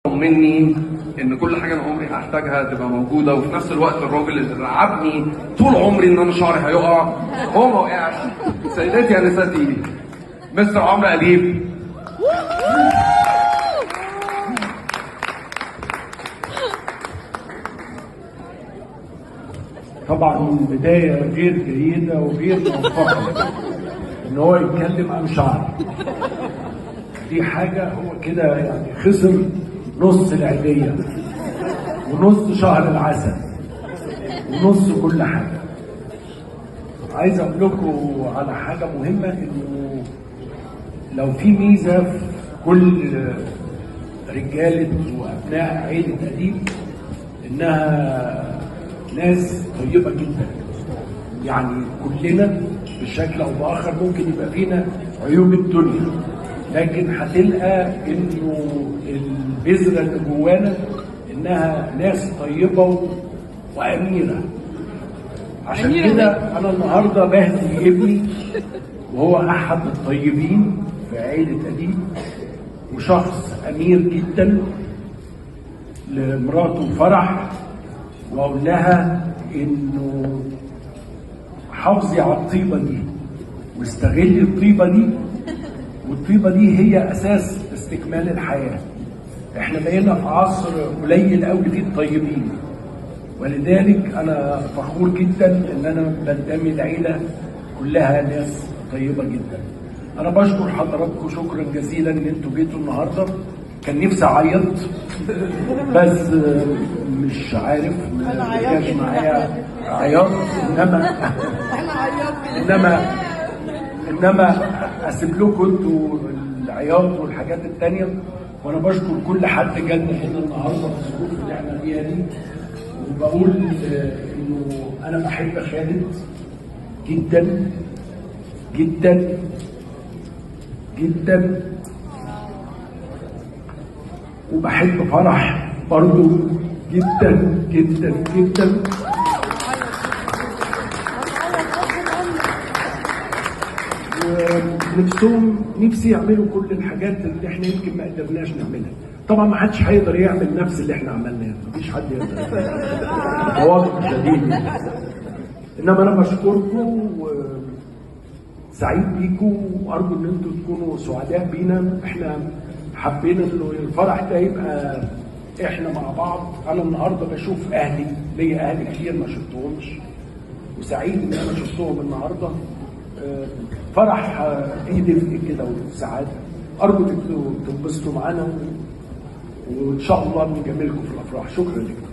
مني ان كل حاجه انا عمري هحتاجها تبقى موجوده، وفي نفس الوقت الراجل اللي رعبني طول عمري ان انا شعري هيقع هو ما وقعش. سيداتي انساتي، مستر عمرو اديب. طبعا بداية غير جيدة وغير موفقة ان هو يتكلم عن شعر. دي حاجة هو كده يعني خسر نص العيدية ونص شهر العسل ونص كل حاجة. عايز اقول لكم على حاجة مهمة، انه لو في ميزة في كل رجالة وابناء عيلة اديب انها ناس طيبة جدا. يعني كلنا بشكل او باخر ممكن يبقى فينا عيوب الدنيا، لكن هتلقى انه البذرة اللي جوانا انها ناس طيبة واميرة. عشان كده انا النهارده بهدي ابني، وهو احد الطيبين في عيلة اديب وشخص امير جدا، لمراته فرح، واقول لها انه حافظي على الطيبه دي واستغلي الطيبه دي، والطيبه دي هي اساس استكمال الحياه. احنا بقينا في عصر قليل قوي فيه الطيبين، ولذلك انا فخور جدا ان انا بنتمي لعيله كلها ناس طيبه جدا. انا بشكر حضراتكم شكرا جزيلا ان انتوا جيتوا النهارده. كان نفسي اعيط بس مش عارف، ما جاش معايا عياط، انما اسيب لكم انتوا العياط والحاجات التانية. وانا بشكر كل حد جالنا هنا النهارده في الظروف اللي احنا فيها دي، وبقول انه انا بحب خالد جدا جدا جدا، وبحب فرح برضو جدا جدا جدا. نفسي يعملوا كل الحاجات اللي احنا يمكن ما قدرناش نعملها. طبعا ما حدش هيقدر يعمل نفس اللي احنا عملناه، مفيش حد يقدر، بواضح شديد. انما انا بشكركم وسعيد بيكم، وارجو ان انتم تكونوا سعداء بينا. احنا حبينا انه الفرح ده يبقى احنا مع بعض. انا النهارده بشوف اهلي، ليا اهلي كتير ما شفتهمش، وسعيد ان انا شفتهم النهارده. فرح فيه دفء كده وسعاده. ارجو انكم تنبسطوا معانا، وان شاء الله نجاملكم في الافراح. شكرا لكم.